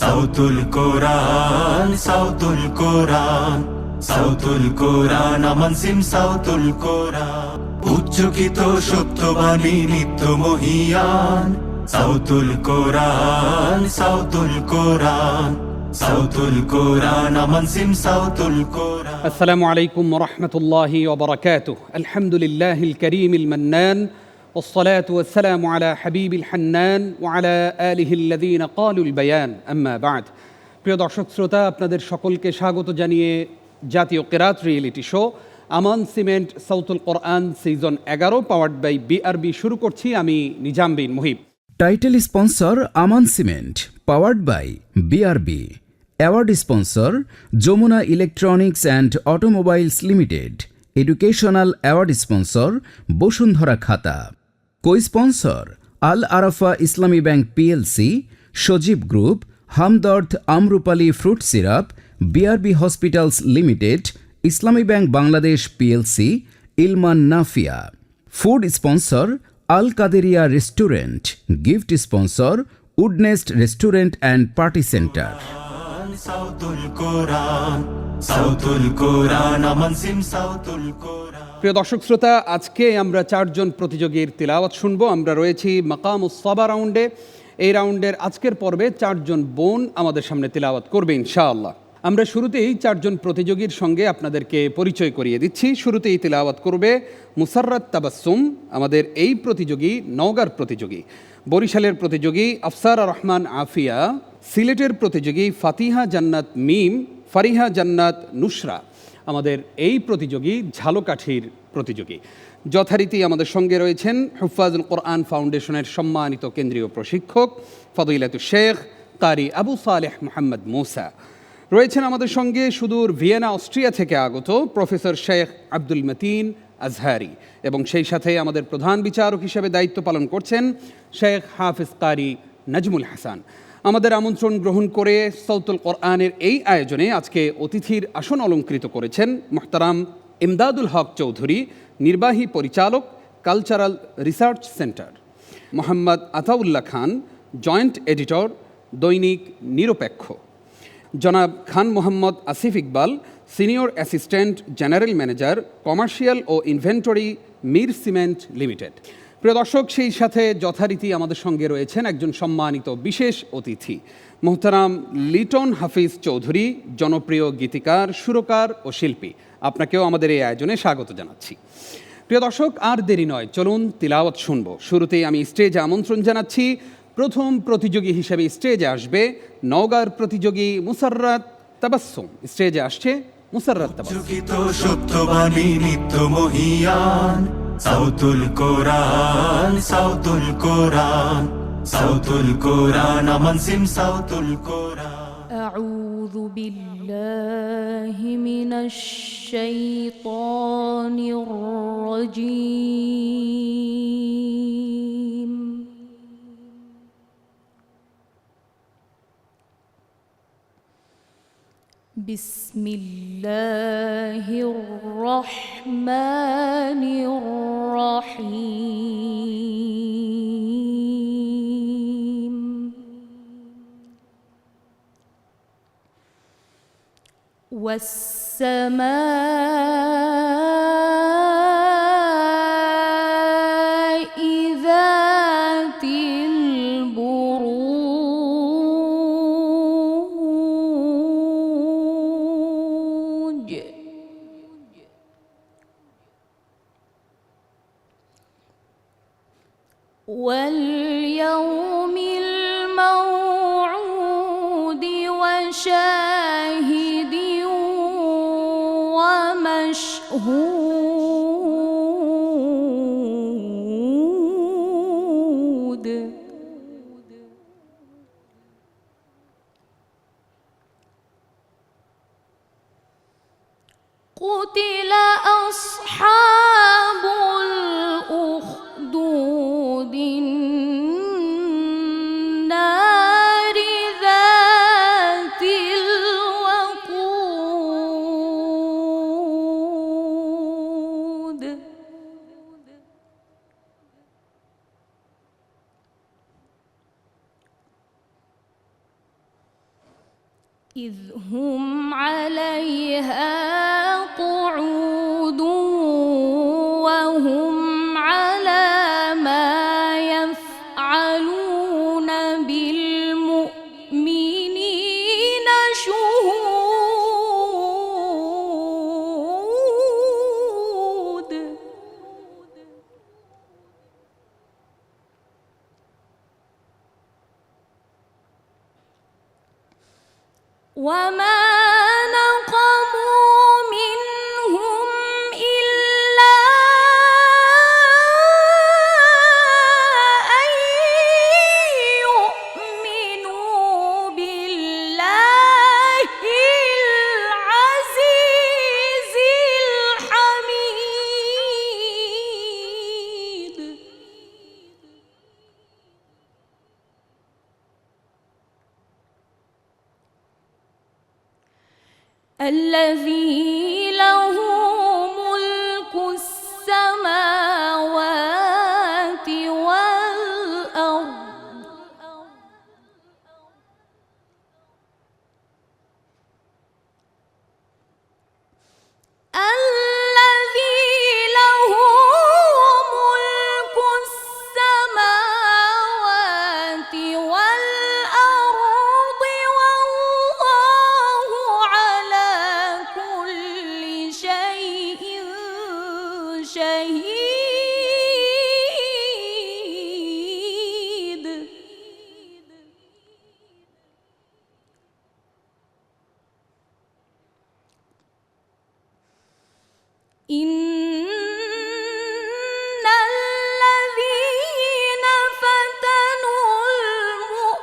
সাউতুল Quran Sautul Quran Sautul Quran Aman cement Sautul কোরআন উচ্চকিত সত্যবাণী নিত্য মহিয়ান সাউতুল Quran Sautul Quran Sautul Quran Aman cement Sautul কোরআন। আসসালামু আলাইকুম ওয়া রাহমাতুল্লাহি ওয়া বারাকাতুহু। আলহামদুলিল্লাহিল কারীমিল মান্নান والصلاة والسلام على حبيب الحنان وعلى آله الذين قالوا البيان أما بعد। প্রিয় দর্শক শ্রোতা, আপনাদের সকলকে স্বাগত জানিয়ে জাতীয় কিরাত reality show Aman cement Sautul Quran season 11 powered by BRB শুরু করছি। আমি Nizam bin Muhib. Title sponsor Aman cement, powered by BRB. Award sponsor Jamuna electronics and automobiles limited. Educational award sponsor Bashundhara খাতা। Co sponsor Al Arafah Islami bank PLC, Sajeeb group, Hamdard Amrupali fruit syrup, BRB hospitals limited, Islami bank Bangladesh PLC, Ilman Nafia. Food sponsor Al Qaderia restaurant. Gift sponsor উডনেস্ট restaurant and party centre. সাউতুল Quran Sautul Quran Aman cement Sautul কোরআন। প্রিয় দর্শক শ্রোতা, আজকে আমরা চারজন প্রতিযোগীর তিলাওয়াত শুনবো। আমরা রয়েছি মাকামুস সাবা রাউন্ডে। এই রাউন্ডের আজকের পর্বে চারজন বোন আমাদের সামনে তিলাওয়াত করবে ইনশাআল্লাহ। আমরা শুরুতেই চারজন প্রতিযোগীর সঙ্গে আপনাদেরকে পরিচয় করিয়ে দিচ্ছি। শুরুতেই তিলাওয়াত করবে মুসাররাত তাবাসসুম, আমাদের এই প্রতিযোগী নওগাঁর প্রতিযোগী। বরিশালের প্রতিযোগী আফসারা রহমান আফিয়া। সিলেটের প্রতিযোগী ফাতিহা জান্নাত মিম, ফারিহা জান্নাত নুসরা। আমাদের এই প্রতিযোগী ঝালকাঠির প্রতিযোগী। যথারীতি আমাদের সঙ্গে রয়েছেন হুফাজুল কোরআন ফাউন্ডেশনের সম্মানিত কেন্দ্রীয় প্রশিক্ষক ফদিলাতুশ শেখ কারি আবু সালেহ মোহাম্মদ মুসা। রয়েছেন আমাদের সঙ্গে সুদূর ভিয়েনা অস্ট্রিয়া থেকে আগত প্রফেসর শেখ আব্দুল মতিন আজহারি, এবং সেই সাথে আমাদের প্রধান বিচারক হিসেবে দায়িত্ব পালন করছেন শেখ হাফিজ কারি নাজমুল হাসান। আমাদের আমন্ত্রণ গ্রহণ করে সাউতুল কোরআনের এই আয়োজনে আজকে অতিথির আসন অলঙ্কৃত করেছেন মুহতারাম ইমদাদুল হক চৌধুরী, নির্বাহী পরিচালক, cultural research centre; Mohammad Ataullah Khan, joint editor, Dainik Nirapekkha; জনাব Khan Mohammad Asif Iqbal, senior assistant general manager, commercial ও ইনভেন্টরি, মির সিমেন্ট লিমিটেড। প্রিয় দর্শক, সেই সাথে যথারীতি আমাদের সঙ্গে রয়েছেন একজন সম্মানিত বিশেষ অতিথি, মোহতারাম লিটন হাফিজ চৌধুরী, জনপ্রিয় গীতিকার, সুরকার ও শিল্পী। আপনাকেও আমাদের এই আয়োজনে স্বাগত জানাচ্ছি। প্রিয় দর্শক, আর দেরি নয়, চলুন তিলাওয়াত শুনব। শুরুতেই আমি স্টেজে আমন্ত্রণ জানাচ্ছি, প্রথম প্রতিযোগী হিসেবে স্টেজে আসবে নওগাঁর প্রতিযোগী মুসাররাত তাবাসসুম। স্টেজে আসছে মুসাররাত তাবাসসুম। উচ্চকিত সত্যবাণী নিত্য মহিয়ান সাউতুল কোরআন সাউতুল কোরআন সাউতুল কোরআন আমান সিম সাউতুল কোরআন। أعوذ بالله من الشيطان الرجيم. بسم الله الرحمن الرحيم. والسماء ذات البروج واليوم الموعود وشاهد ومشهود. قتل أصحاب الأخدود النار ذات الوقود. إذ هم عليها قعود وهم على ما يفعلون بالمؤمنين شهود وما نقموا منهم إلا أن يؤمنوا بالله العزيز الحميد الذي له ملك السماوات والأرض الذي له ملك السماوات والأرض والله على كل شيء شهيد إن الذين فتنوا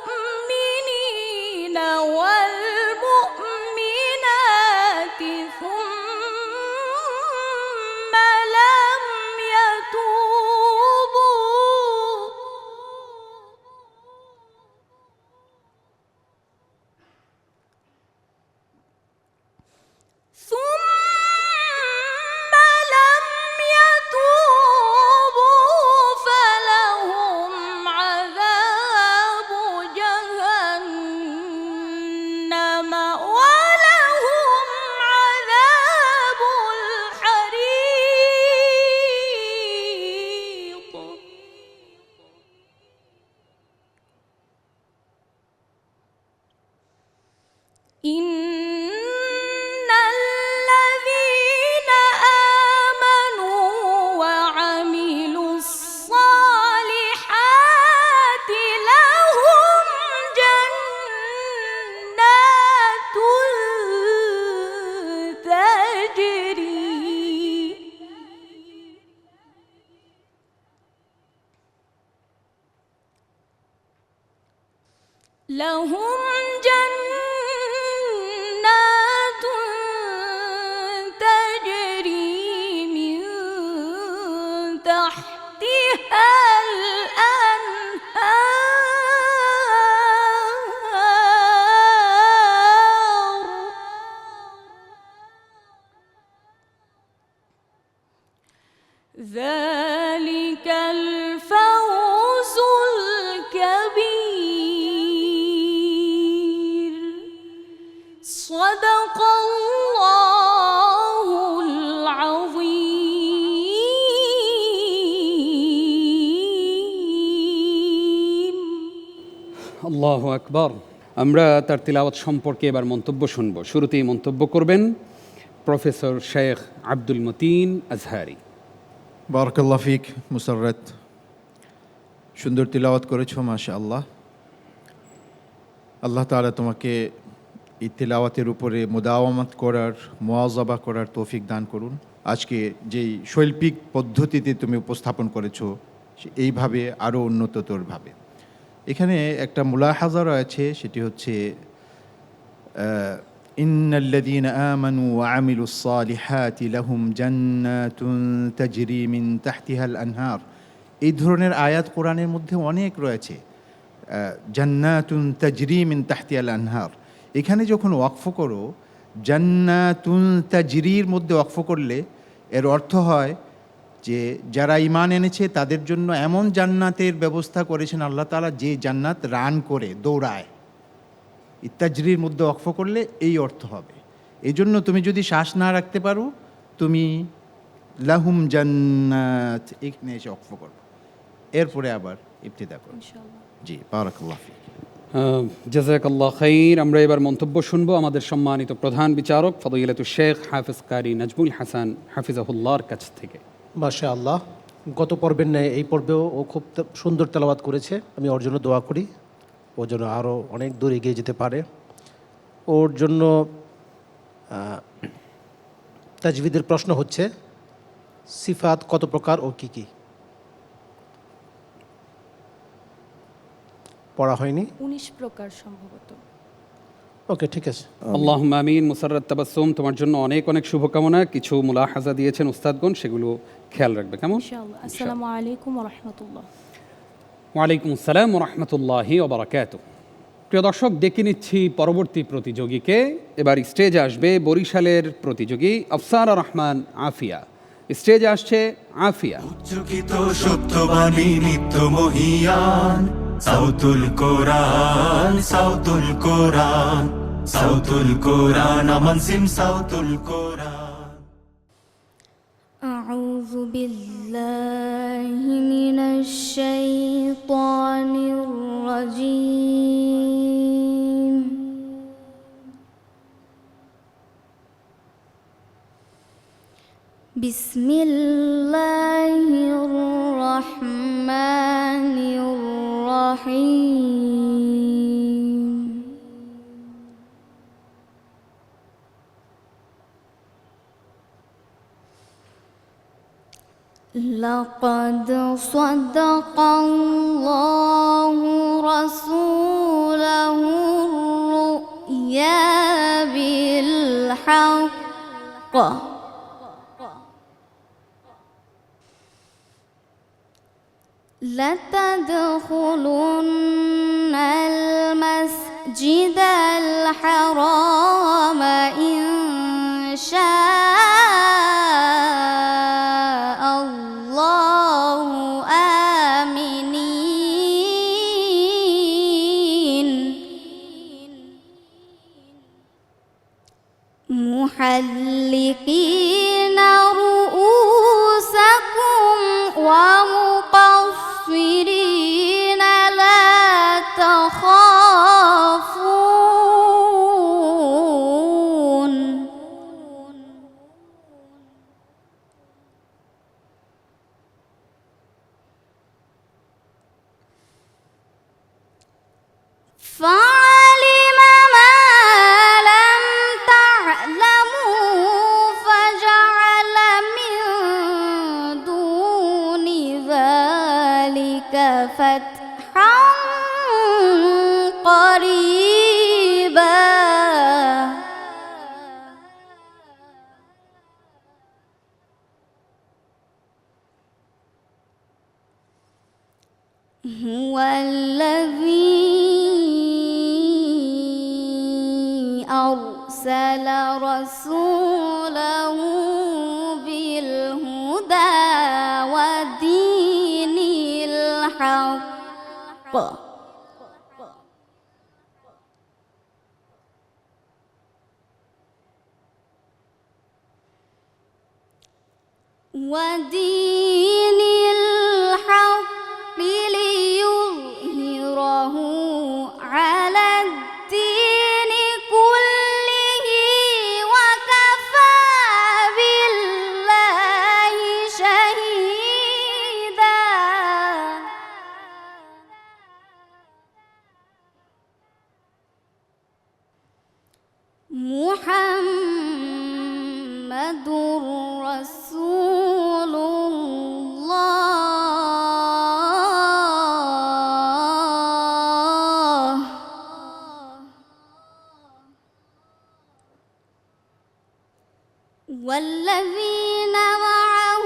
المؤمنين والمؤمنات ثم لم يتوبوا فلهم عذاب جهنم ولهم عذاب الحريق إن الذين آمنوا وعملوا الصالحات لهم جنات تجري لهم جنات تجري من تحتها الأنهار ذلك الفوز الكبير صدق الله العظيم আল্লাহু আকবার। আমরা তার তিলাওয়াত সম্পর্কে এবার মন্তব্য শুনব। শুরুতেই মন্তব্য করবেন প্রফেসর শেখ আব্দুল মতিন আজহারি। বারাকাল্লাহ ফিক মুসাররত, সুন্দর তিলাওয়াত করেছো মাশাআল্লাহ। আল্লাহ তাআলা তোমাকে এই তিলাওয়াতের উপরে মুদাওয়ামাত করার, মুওয়াজাবা করার তৌফিক দান করুন। আজকে যেই শৈল্পিক পদ্ধতিতে তুমি উপস্থাপন করেছো এইভাবে আরও উন্নততরভাবে। এখানে একটা মুলাহাজা রয়েছে, সেটি হচ্ছে ইন্নাল্লাযীনা আমানু ওয়া আমিলুস সালিহাতি লাহুম জান্নাতুন তাজরি মিন তাহতিহাল আনহার। এই ধরনের আয়াত কোরআনের মধ্যে অনেক রয়েছে। জান্নাতুন তাজরি মিন তাহতিহাল আনহার, এখানে যখন ওয়াকফ করো জান্নাতুন তাজরির মধ্যে ওয়াকফ করলে এর অর্থ হয় যে যারা ঈমান এনেছে তাদের জন্য এমন জান্নাতের ব্যবস্থা করেছেন আল্লাহ তাআলা, যে জান্নাত রান করে দৌড়ায়। তাজরির মধ্যে ওয়াকফ করলে এই অর্থ হবে। এই জন্য তুমি যদি শ্বাস না রাখতে পারো, তুমি লাহুম জান্নাত এখানে এসে ওয়াকফ করো, এরপরে আবার ইবতিদা করো। জি, বারাকাল্লাহ ফিক। জাযাকাল্লাহ খাইর। আমরা এবার মন্তব্য শুনবো আমাদের সম্মানিত প্রধান বিচারক ফদিলাতুল শেখ হাফেজ কারি নাজমুল হাসান হাফিজাহুল্লাহর কাছ থেকে। মাশাআল্লাহ, গত পর্বের ন্যায় এই পর্বেও ও খুব সুন্দর তেলাওয়াত করেছে। আমি ওর জন্য দোয়া করি, ও যেন আরও অনেক দূর এগিয়ে যেতে পারে। ওর জন্য তাজবিদের প্রশ্ন হচ্ছে, সিফাত কত প্রকার ও কি কি? পড়া হয়নি? 19 প্রকার সম্ভবত। ওকে, ঠিক আছে। আল্লাহুম্মা আমিন। মুসাররাত তাবাসসুম, তোমার জন্য অনেক অনেক শুভকামনা। কিছু মুলাহাজা দিয়েছেন উস্তাদগণ, সেগুলো খেয়াল রাখবে, কেমন? ইনশাআল্লাহ। আসসালামু আলাইকুম ওয়া রাহমাতুল্লাহ। ওয়ালাইকুম আসসালাম ওয়া রাহমাতুল্লাহি ওয়া বারাকাতুহু। প্রিয় দর্শক, ডেকে নিচ্ছি পরবর্তী প্রতিযোগীকে। এবার স্টেজে আসবে বরিশালের প্রতিযোগী আফসারা রহমান আফিয়া। স্টেজে আসছে আফিয়া। উচ্চকিত সত্যবাণী নিত্য মহিয়ান, সাউতুল কোরআন, সাউতুল কোরআন, সাউতুল কোরআন, আমান সিম সাউতুল কোরআন। أعوذ بالله من الشيطان الرجيم. بسم الله الرحمن الرحيم. لقد صدق الله رسوله الرؤيا بالحق لتدخلن المسجد الحرام إن شاء الله آمنين محلقين رؤوسكم ومقصرين لا تخافون فعلم ما لم تعلموا فجعل من دون ذلك فتحا قريبا هو الذي أرسل رسوله بالهدى ودين الحق ودين الحق ليظهره على الدين كله وكفى بالله شهيدا محمد رسول الله والذين معه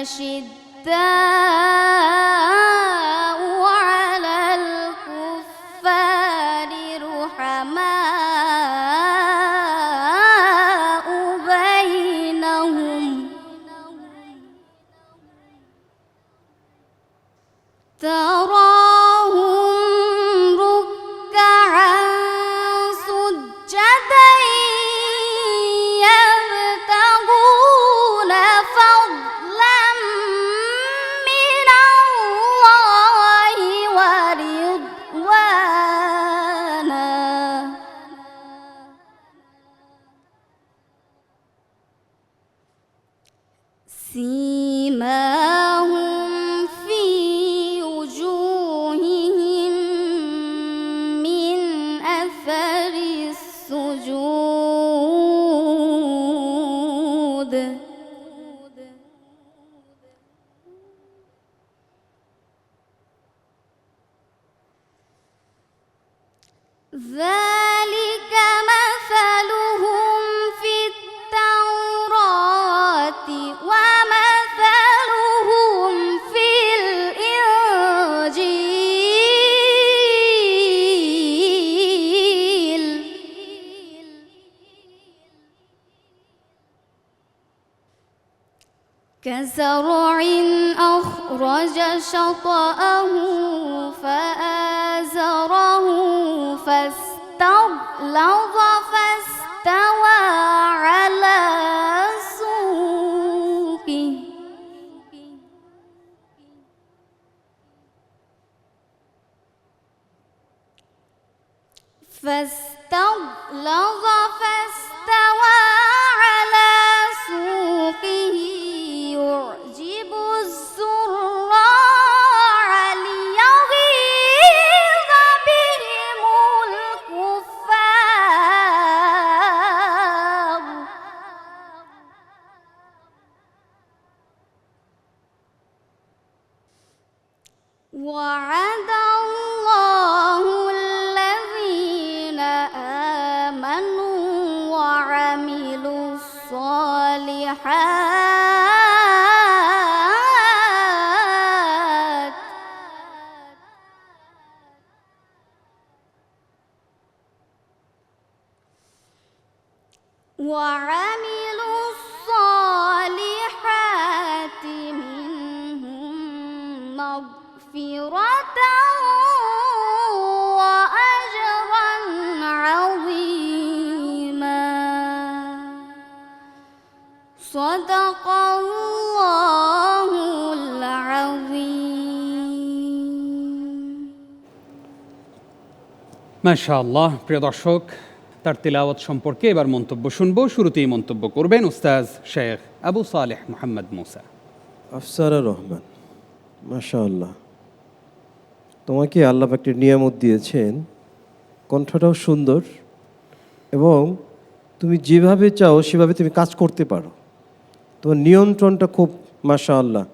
أشداء على الكفار رحماء بينهم تراهم ذلك مثلهم في التوراة ومثلهم في الإنجيل كزرع أخرج شطأه فآزره فاستغلظ فاستوى على سوقه يعجب الزراع ليغيظ بهم الكفار وعد الله الذين آمنوا وعملوا الصالحات منهم مغفرة وأجرا عظيما صدق الله العظيم মাশাআল্লাহ। প্রিয় দর্শক, তার তিলাওয়াত সম্পর্কে এবার মন্তব্য শুনবো। শুরুতেই মন্তব্য করবেন উস্তাজ শেখ আবু সালেহ মোহাম্মদ মুসা। আফসারা রহমান, মাশাআল্লাহ, তোমাকে আল্লাহ একটি নিয়ামত দিয়েছেন, কণ্ঠটাও সুন্দর এবং তুমি যেভাবে চাও সেভাবে তুমি কাজ করতে পারো। তোমার নিয়ন্ত্রণটা খুব মাশাআল্লাহ।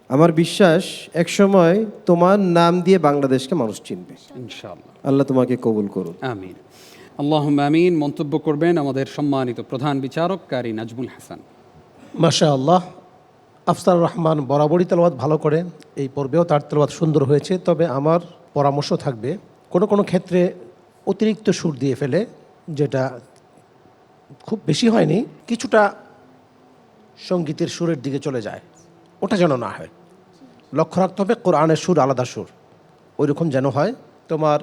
আমার বিশ্বাস একসময় তোমার নাম দিয়ে বাংলাদেশকে মানুষ চিনবে ইনশাআল্লাহ। আল্লাহ তোমাকে কবুল করুন। আমিন, আল্লাহুম্মা আমিন। মন্তব্য করবেন আমাদের সম্মানিত প্রধান বিচারক কারি নাজমুল হাসান। মাশাআল্লাহ, আফসার রহমান বরাবরই তেলাওয়াত ভালো করে, এই পর্বেও তার তেলাওয়াত সুন্দর হয়েছে। তবে আমার পরামর্শ থাকবে, কোনো কোনো ক্ষেত্রে অতিরিক্ত সুর দিয়ে ফেলে, যেটা খুব বেশি হয়নি, কিছুটা সঙ্গীতের সুরের দিকে চলে যায়, ওটা যেন না হয়। লক্ষ্য রাখতে হবে কোরআনের সুর আলাদা সুর, ওইরকম যেন হয়। তোমার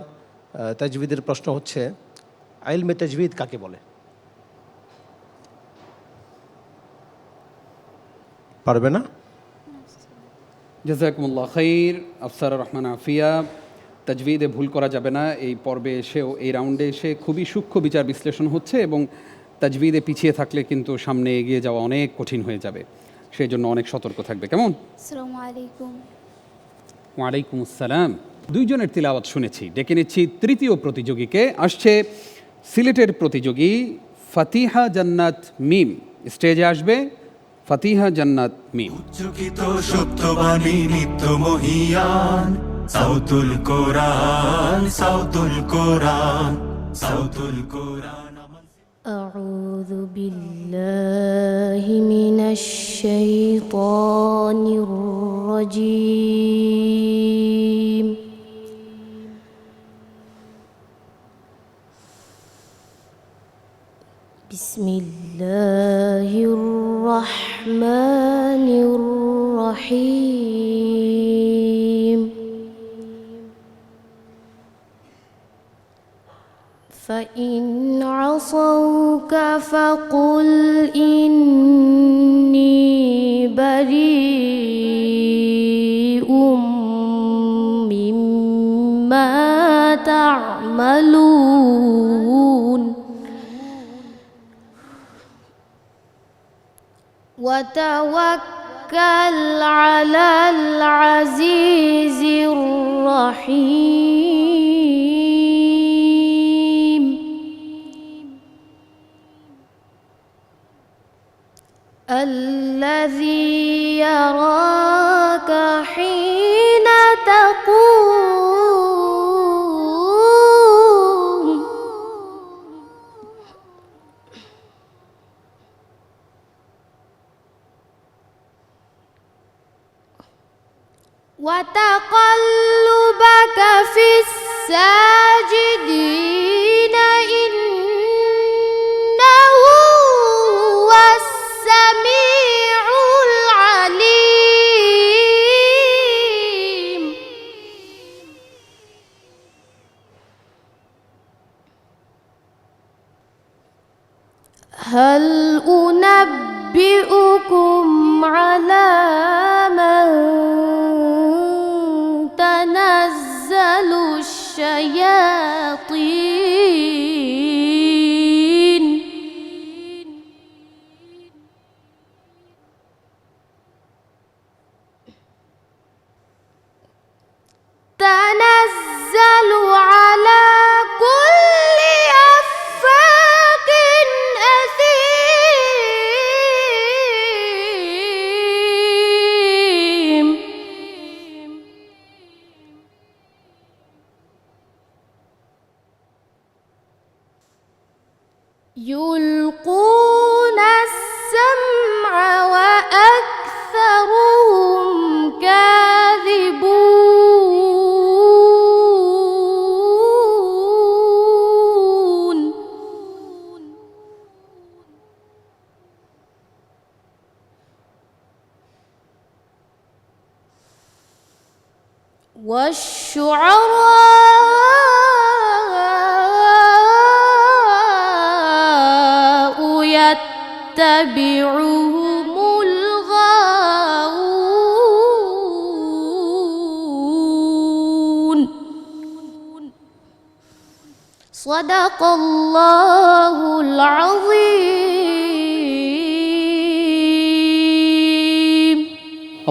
তাজবিদের প্রশ্ন হচ্ছে, ইলমে তাজবিদ কাকে বলে? পারবে না? জাযাকুমুল্লাহ খাইর। আফসার রহমান আফিয়া, তাজবিদে ভুল করা যাবে না। এই পর্বে এসেও, এই রাউন্ডে এসে খুবই সূক্ষ্ম বিচার বিশ্লেষণ হচ্ছে এবং তাজবিদে পিছিয়ে থাকলে কিন্তু সামনে এগিয়ে যাওয়া অনেক কঠিন হয়ে যাবে, সেই জন্য অনেক সতর্ক থাকবে। কেমন? আসসালামু আলাইকুম। ওয়ালাইকুম আসসালাম। দুইজনের তিলাওয়াত শুনেছি, ডেকে নিচ্ছি তৃতীয় প্রতিযোগীকে। আসছে সিলেটের প্রতিযোগী ফাতিহা জান্নাত মিম। স্টেজে আসবে ফাতিহা জান্নাত মিম। উচ্চকিত সত্যবাণী নিত্য মহিয়ান সাউতুল কোরআন সাউতুল কোরআন সাউতুল কোরআন। أعوذ بالله من الشيطان الرجيم بسم الله الرحمن الرحيم فإن عصوك فقل إني بريء مما تعملون وتوكل على العزيز الرحيم الذي يراك حين تقوم الساجدين إنه هو السميع العليم. هل أنبئكم على من تنزل الشياطين؟ تنزل على كل أفاك أثيم. يلقون السمع وأكثرهم كاذبون. والشعراء يتبعهم الغاوون. صدق الله العظيم.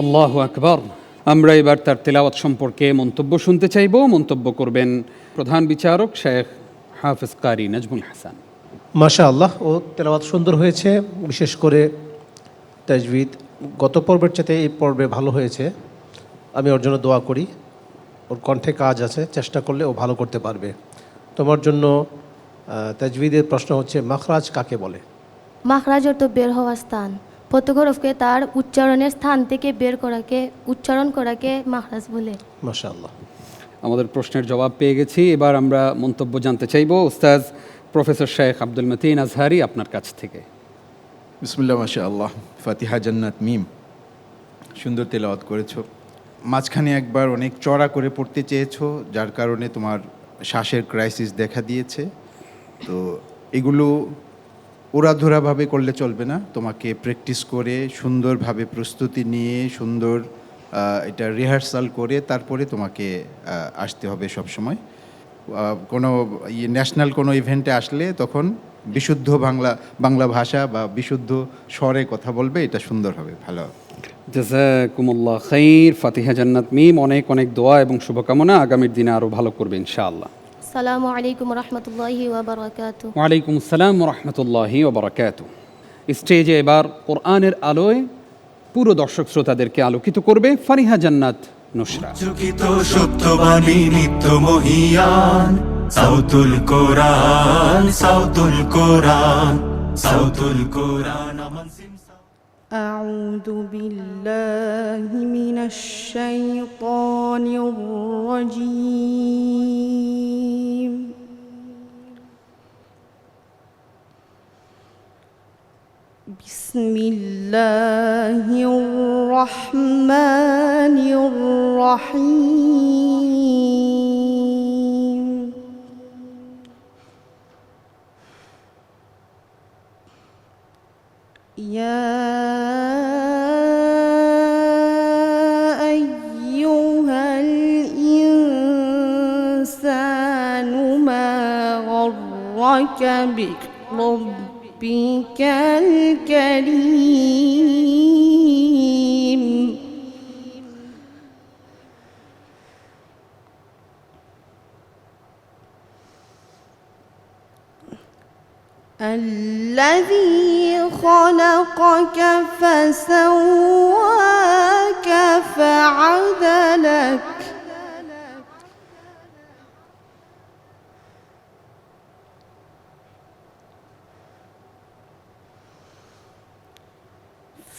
আল্লাহু আকবার। আমরা এবার তার তেলাওয়াত সম্পর্কে মন্তব্য শুনতে চাইব। মন্তব্য করবেন প্রধান বিচারক শেখ হাফেজ কারি নাজমুল হাসান। মাশা আল্লাহ, ও তেলাওয়াত সুন্দর হয়েছে। বিশেষ করে তাজভিদ গত পর্বের চাইতে এই পর্বে ভালো হয়েছে। আমি ওর জন্য দোয়া করি। ওর কণ্ঠে কাজ আছে, চেষ্টা করলে ও ভালো করতে পারবে। তোমার জন্য তাজভিদের প্রশ্ন হচ্ছে, মাখরাজ কাকে বলে? মাখরাজ অর্থ বের হওয়া স্থান। প্রত্যেক হরফকে তার উচ্চারণের স্থান থেকে বের করাকে, উচ্চারণ করাকে মাখরাজ বলে। মাশা আল্লাহ। আমাদের প্রশ্নের জবাব পেয়ে গেছি। এবার আমরা মন্তব্য জানতে চাইব উস্তাজ প্রফেসর শেখ আব্দুল মতিন আজহারি আপনার কাছ থেকে। বিসমিল্লাহ মাশা আল্লাহ। ফাতিহা জান্নাত মিম, সুন্দর তেলাওয়াত করেছো। মাঝখানে একবার অনেক চড়া করে পড়তে চেয়েছো, যার কারণে তোমার শ্বাসের ক্রাইসিস দেখা দিয়েছে। তো এগুলো ওড়াধুরাভাবে করলে চলবে না, তোমাকে প্র্যাকটিস করে সুন্দরভাবে প্রস্তুতি নিয়ে সুন্দর এটা রিহার্সাল করে তারপরে তোমাকে আসতে হবে সব সময়। কোনো ন্যাশনাল কোনো ইভেন্টে আসলে তখন বিশুদ্ধ বাংলা ভাষা বা বিশুদ্ধ স্বরে কথা বলবে, এটা সুন্দর হবে, ভালো হবে। জাযাকুমুল্লাহ খাইর। ফাতিহা জান্নাত মিম, অনেক অনেক দোয়া এবং শুভকামনা। আগামীর দিনে আরও ভালো করবে ইনশাআল্লাহ। আসসালামু আলাইকুম রহমতুল্লাহি ওয়া বারাকাতুহু। ওয়ালাইকুম আসসালাম রহমতুল্লাহি ওবরাকাতুহু। স্টেজে এবার কোরআনের আলোয় পুরো দর্শক শ্রোতাদেরকে আলোকিত করবে ফারিহা জান্নাত নুসরা। চকিত সত্যবাণী নিত্য মহিয়ান, সাউতুল কোরআন, সাউতুল কোরআন, সাউতুল কোরআন। আমান সিমসা। أعوذ بالله من الشيطان الرجيم. بسم الله الرحمن الرحيم. يا أيها الإنسان ما غرك بربك الكريم. الذي خلقك فسواك فعدلك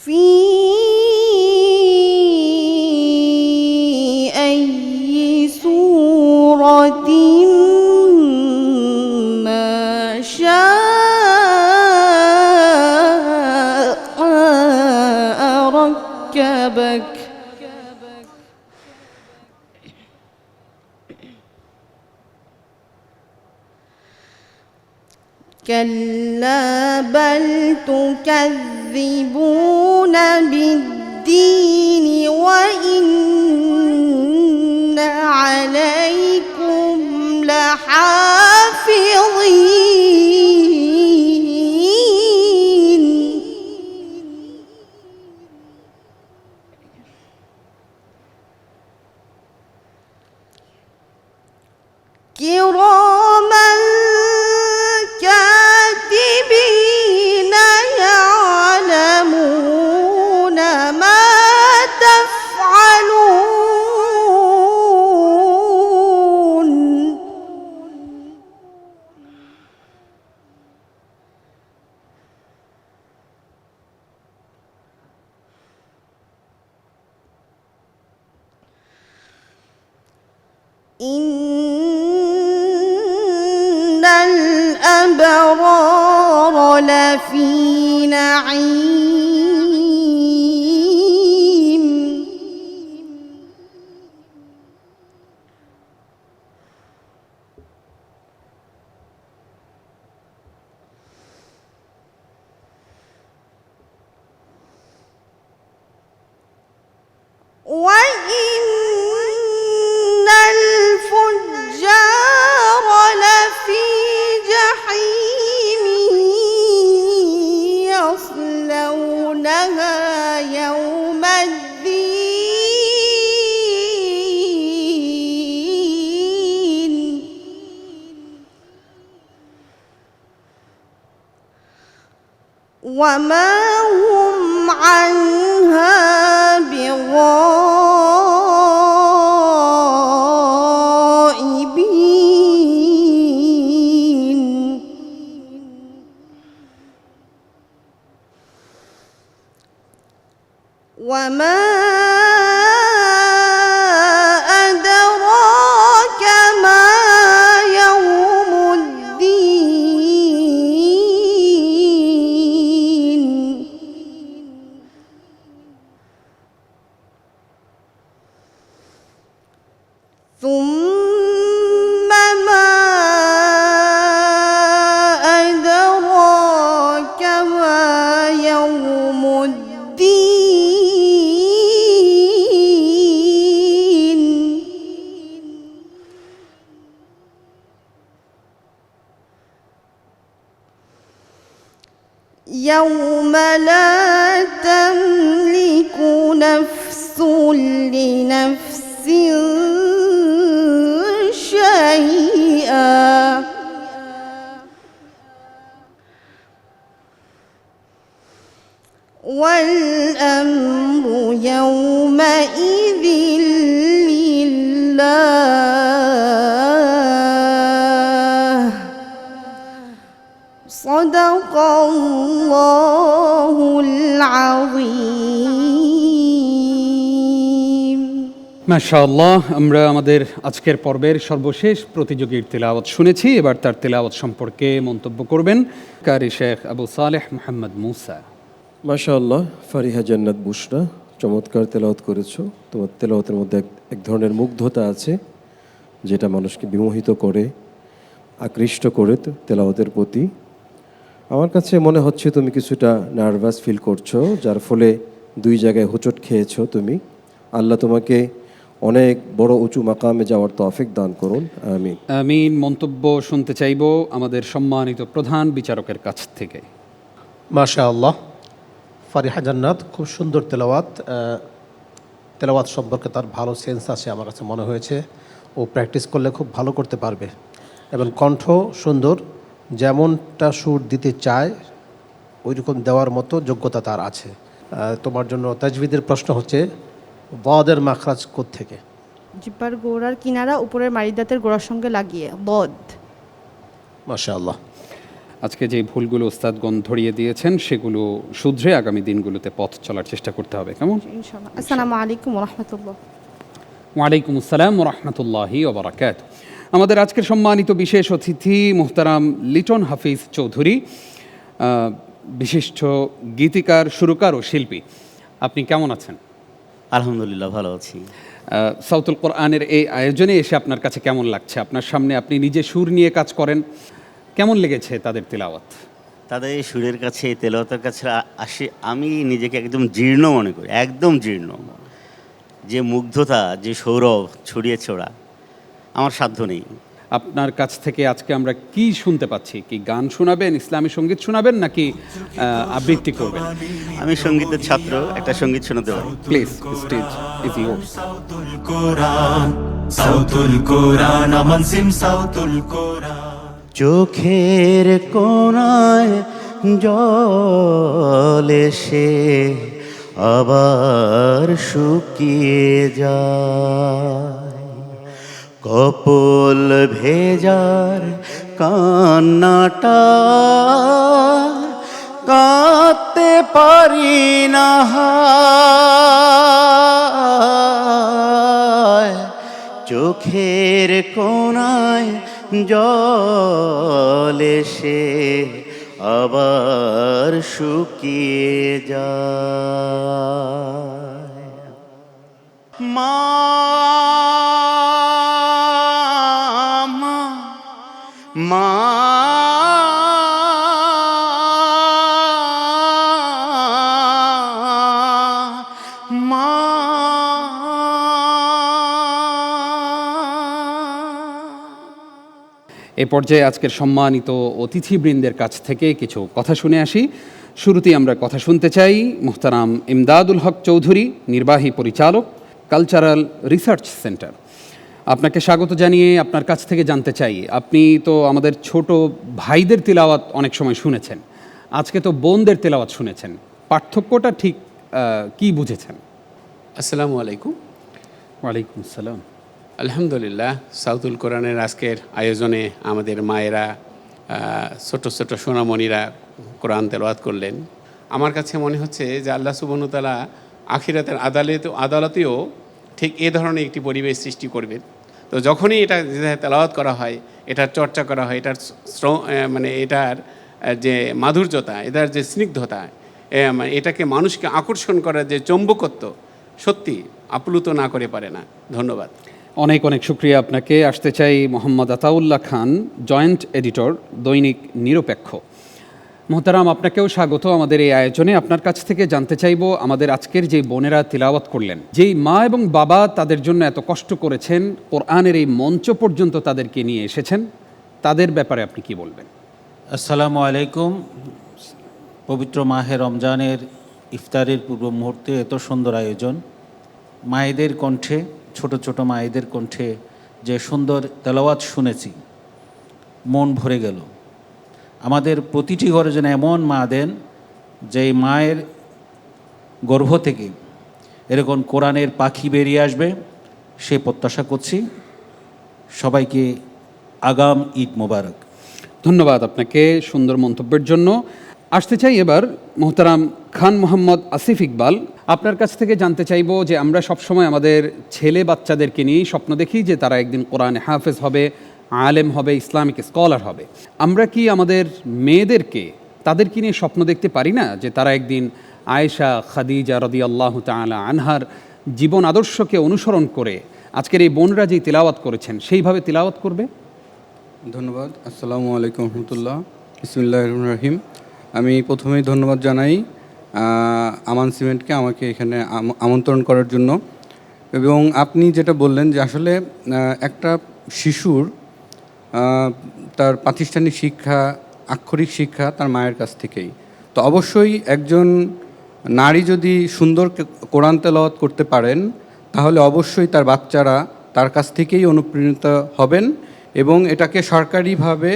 في أي سورة ما شاء ركبك كلا بل تكذبون بالدين وإن عليكم لحافظين كراما كاتبين يعلمون ما تفعلون إن الأبرار لفي نعيم وإن الفجار لفي جحيم يصلونها يوم الدين وما هم عنها بغائبين وما أدراك ما يوم الدين ثم ما أدراك ما يوم الدين يوم لا تملك نفس لنفس شيئا والأمر يومئذ لله صدق الله العظيم মাশাআল্লাহ, আমরা আমাদের আজকের পর্বের সর্বশেষ প্রতিযোগীর তেলাওয়াত শুনেছি। এবার তার তেলাওয়াত সম্পর্কে মন্তব্য করবেন কারি শেখ আবু সালেহ মুহাম্মদ মুসা। মাশাআল্লাহ, ফারিহা জান্নাত বুশরা, চমৎকার তেলাওয়াত করেছো। তোমার তেলাওয়াতের মধ্যে এক ধরনের মুগ্ধতা আছে যেটা মানুষকে বিমোহিত করে, আকৃষ্ট করে তেলাওয়াতের প্রতি। আমার কাছে মনে হচ্ছে তুমি কিছুটা নার্ভাস ফিল করছো, যার ফলে দুই জায়গায় হোঁচট খেয়েছো তুমি। আল্লাহ তোমাকে অনেক বড় উঁচু মাকামে যাওয়ার তৌফিক দান করুন, আমিন। আমিন। মন্তব্য শুনতে চাইব আমাদের সম্মানিত প্রধান বিচারকের কাছ থেকে। মাশাআল্লাহ, ফারিহা জান্নাত খুব সুন্দর তেলাওয়াত। তেলাওয়াত সম্পর্কে তার ভালো সেন্স আছে আমার কাছে মনে হয়েছে। ও প্র্যাকটিস করলে খুব ভালো করতে পারবে এবং কণ্ঠ সুন্দর, যেমনটা সুর দিতে চায় ওই রকম দেওয়ার মতো যোগ্যতা তার আছে। তোমার জন্য তাজবিদের প্রশ্ন হচ্ছে বদের মাখরাজ কোত্থেকে? জিব্বার গোড়ার কিনারা উপরের মারিদাতের গোড়ার সঙ্গে লাগিয়ে বদ। মাশাআল্লাহ। আজকে যে ভুলগুলো ওস্তাদগণ ধরিয়ে দিয়েছেন সেগুলো শুধরে আগামী দিনগুলোতে পথ চলার চেষ্টা করতে হবে, কেমন? ইনশাআল্লাহ। আসসালামু আলাইকুম ওয়া রাহমাতুল্লাহ। ওয়ালাইকুম আসসালাম ওয়া রাহমাতুল্লাহি ওয়া বারাকাতুহু। আমাদের আজকের সম্মানিত বিশেষ অতিথি মুহতারাম লিটন হাফিজ চৌধুরী, বিশিষ্ট গীতিকার, সুরকার ও শিল্পী। আপনি কেমন আছেন? আলহামদুলিল্লাহ, ভালো আছি। সাউতুল কোরআনের এই আয়োজনে এসে আপনার কাছে কেমন লাগছে? আপনার সামনে আপনি নিজে সুর নিয়ে কাজ করেন, কেমন লেগেছে তাদের তিলাওয়াত? তাদের এই সুরের কাছে, এই তেলাওয়াতের কাছে আসে আমি নিজেকে একদম জীর্ণ মনে করি, একদম জীর্ণ। যে মুগ্ধতা, যে সৌরভ ছড়িয়েছে ওরা, আমার সাধ্য নেই। আপনার কাছ থেকে আজকে আমরা কি শুনতে পাচ্ছি? কি গান শোনাবেন, ইসলামী সঙ্গীত শোনাবেন, নাকি আবৃত্তি করবেন? আমি সঙ্গীতের ছাত্র, একটা সঙ্গীত শোনাতে পারি। Please, stage is yours. Sautul Quran, Sautul Quran, Aman cement Sautul Quran. চোখের কোণায় জল এসে আবার শুকিয়ে যায়, কপল ভেজার কান্নাটা কাঁদতে পারি না, চোখের কোণায় জল এসে আবার শুকিয়ে যায়। মা মা মা এ পর্যায়ে আজকের সম্মানিত অতিথিবৃন্দের কাছ থেকে কিছু কথা শুনে আসি। শুরুতেই আমরা কথা শুনতে চাই মুহতারাম ইমদাদুল হক চৌধুরী, নির্বাহী পরিচালক, কালচারাল রিসার্চ সেন্টার। আপনাকে স্বাগত জানিয়ে আপনার কাছ থেকে জানতে চাই, আপনি তো আমাদের ছোট ভাইদের তিলাওয়াত অনেক সময় শুনেছেন, আজকে তো বোনদের তিলাওয়াত শুনেছেন, পার্থক্যটা ঠিক কি বুঝেছেন? আসসালামু আলাইকুম। ওয়ালাইকুম আসসালাম। আলহামদুলিল্লাহ, সাউতুল কোরআনের আজকের আয়োজনে আমাদের মায়েরা, ছোট ছোট সোনামণিরা কোরআন তেলাওয়াত করলেন। আমার কাছে মনে হচ্ছে যে আল্লাহ সুবহানাহু ওয়া তাআলা আখিরাতের আদালতেও ঠিক এ ধরনের একটি পরিবেশ সৃষ্টি করবেন। তো যখনই এটা তেলাওয়াত করা হয়, এটার চর্চা করা হয়, এটার মানে এটার যে মাধুর্যতা, এটার যে স্নিগ্ধতা, এটাকে মানুষকে আকর্ষণ করার যে চৌম্বকত্ব, সত্যি আপ্লুত না করে পারে না। ধন্যবাদ। অনেক অনেক শুক্রিয়া আপনাকে। আসতে চাই মোহাম্মদ আতাউল্লাহ খান, জয়েন্ট এডিটর, দৈনিক নিরপেক্ষ। মোহতারাম, আপনাকেও স্বাগত আমাদের এই আয়োজনে। আপনার কাছ থেকে জানতে চাইব, আমাদের আজকের যে বোনেরা তিলাওয়াত করলেন, যেই মা এবং বাবা তাদের জন্য এত কষ্ট করেছেন, কোরআনের এই মঞ্চ পর্যন্ত তাদেরকে নিয়ে এসেছেন, তাদের ব্যাপারে আপনি কি বলবেন? আসসালামু আলাইকুম। পবিত্র মাহে রমজানের ইফতারের পূর্ব মুহূর্তে এত সুন্দর আয়োজন, মায়েদের কণ্ঠে, ছোট ছোট মায়েদের কণ্ঠে যে সুন্দর তেলাওয়াত শুনেছি, মন ভরে গেল। আমাদের প্রতিটি ঘরে যেন এমন মা দেন, যেই মায়ের গর্ভ থেকে এরকম কোরআনের পাখি বেরিয়ে আসবে, সে প্রত্যাশা করছি। সবাইকে আগাম ঈদ মোবারক। ধন্যবাদ আপনাকে সুন্দর মন্তব্যের জন্য। আসতে চাই এবার মোহতারাম খান মোহাম্মদ আসিফ ইকবাল, আপনার কাছ থেকে জানতে চাইব যে আমরা সবসময় আমাদের ছেলে বাচ্চাদেরকে নিয়েই স্বপ্ন দেখি যে তারা একদিন কোরআনে হাফেজ হবে, আলেম হবে, ইসলামিক স্কলার হবে। আমরা কি আমাদের মেয়েদেরকে তাদেরকে নিয়ে স্বপ্ন দেখতে পারি না যে তারা একদিন আয়েশা, খাদিজা রাদিয়াল্লাহু তাআলা আনহার জীবন আদর্শকে অনুসরণ করে আজকের এই বোনরা যেই তিলাওয়াত করেছেন সেইভাবে তিলাওয়াত করবে? ধন্যবাদ। আসসালামু আলাইকুম রহমতুল্লাহ। বিসমিল্লাহির রহমানির রহিম। আমি প্রথমেই ধন্যবাদ জানাই আমান সিমেন্টকে আমাকে এখানে আমন্ত্রণ করার জন্য। এবং আপনি যেটা বললেন যে আসলে একটা শিশুর তার প্রাতিষ্ঠানিক শিক্ষা, আক্ষরিক শিক্ষা তার মায়ের কাছ থেকেই। তো অবশ্যই একজন নারী যদি সুন্দর কোরআন তেলাওয়াত করতে পারেন, তাহলে অবশ্যই তার বাচ্চারা তার কাছ থেকেই অনুপ্রাণিত হবেন এবং এটাকে সরকারিভাবে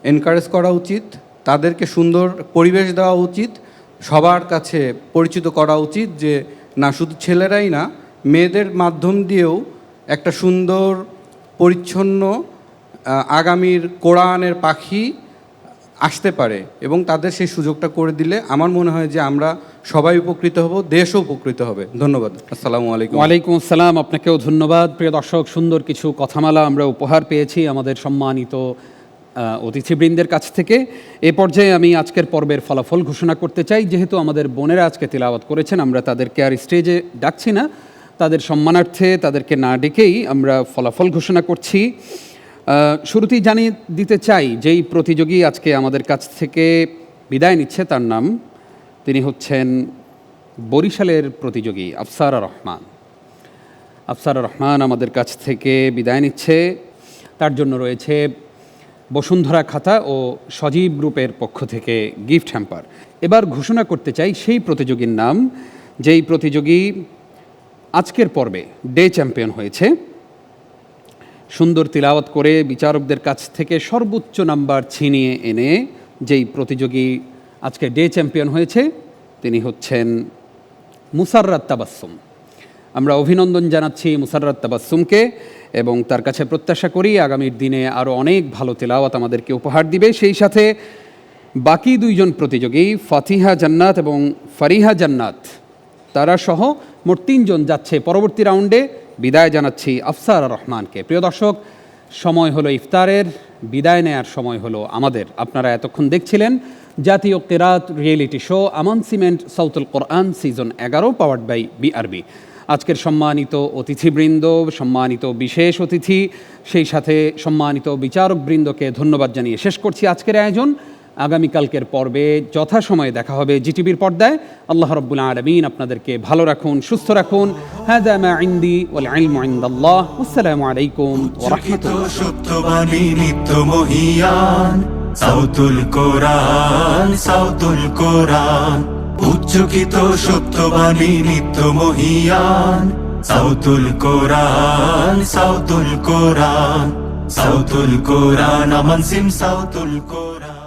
এনকারেজ করা উচিত, তাদেরকে সুন্দর পরিবেশ দেওয়া উচিত, সবার কাছে পরিচিত করা উচিত যে না শুধু ছেলেরাই না, মেয়েদের মাধ্যম দিয়েও একটা সুন্দর পরিচ্ছন্ন আগামীর কোরআনের পাখি আসতে পারে এবং তাদের সেই সুযোগটা করে দিলে আমার মনে হয় যে আমরা সবাই উপকৃত হব, দেশও উপকৃত হবে। ধন্যবাদ। আসসালামু আলাইকুম। ওয়ালাইকুম আসসালাম, আপনাকেও ধন্যবাদ। প্রিয় দর্শক, সুন্দর কিছু কথামালা আমরা উপহার পেয়েছি আমাদের সম্মানিত অতিথিবৃন্দের কাছ থেকে। এ পর্যায়ে আমি আজকের পর্বের ফলাফল ঘোষণা করতে চাই। যেহেতু আমাদের বোনেরা আজকে তিলাওয়াত করেছেন, আমরা তাদেরকে আর স্টেজে ডাকছি না, তাদের সম্মানার্থে তাদেরকে না ডেকেই আমরা ফলাফল ঘোষণা করছি। শুরুতেই জানিয়ে দিতে চাই, যেই প্রতিযোগী আজকে আমাদের কাছ থেকে বিদায় নিচ্ছে তার নাম, তিনি হচ্ছেন বরিশালের প্রতিযোগী আফসারা রহমান। আফসারা রহমান আমাদের কাছ থেকে বিদায় নিচ্ছে। তার জন্য রয়েছে বসুন্ধরা খাতা ও সজীব গ্রুপের পক্ষ থেকে গিফট হ্যাম্পার। এবার ঘোষণা করতে চাই সেই প্রতিযোগীর নাম, যেই প্রতিযোগী আজকের পর্বে ডে চ্যাম্পিয়ন হয়েছে। সুন্দর তিলাওয়াত করে বিচারকদের কাছ থেকে সর্বোচ্চ নাম্বার ছিনিয়ে এনে যেই প্রতিযোগী আজকে ডে চ্যাম্পিয়ন হয়েছে তিনি হচ্ছেন মুসাররাত তাবাসসুম। আমরা অভিনন্দন জানাচ্ছি মুসাররাত তাবাসসুমকে এবং তার কাছে প্রত্যাশা করি আগামীর দিনে আরও অনেক ভালো তিলাওয়াত আমাদেরকে উপহার দিবে। সেই সাথে বাকি দুইজন প্রতিযোগী ফাতিহা জান্নাত এবং ফারিহা জান্নাত, তারা সহ মোট 3 জন যাচ্ছে পরবর্তী রাউন্ডে। বিদায় জানাচ্ছি আফসারা রহমানকে। প্রিয় দর্শক, সময় হলো ইফতারের, বিদায় নেয়ার সময় হলো আমাদের। আপনারা এতক্ষণ দেখছিলেন জাতীয় কিরাত reality show Aman cement Sautul Quran season 11 powered by BRB. আজকের সম্মানিত অতিথিবৃন্দ, সম্মানিত বিশেষ অতিথি, সেই সাথে সম্মানিত বিচারকবৃন্দকে ধন্যবাদ জানিয়ে শেষ করছি আজকের আয়োজন। আগামীকালকের পর্বে যথাসময়ে দেখা হবে জিটিভির পর্দায়। আল্লাহ রাব্বুল আলামিন আপনাদেরকে ভালো রাখুন, সুস্থ রাখুন। হাযা মা ইনদি ওয়াল ইলমু ইনদাল্লাহ। আসসালামু আলাইকুম ওয়া রাহমাতুল্লাহ। সত্যবাণী নিত্য মহিয়ান সাউতুল কোরআন, সাউতুল কোরআন। উচ্চকিত সত্যবাণী নিত্য মহিয়ান সাউতুল কোরআন, সাউতুল কোরআন, সাউতুল কোরআন। আমান সিম সাউতুল কোরআন।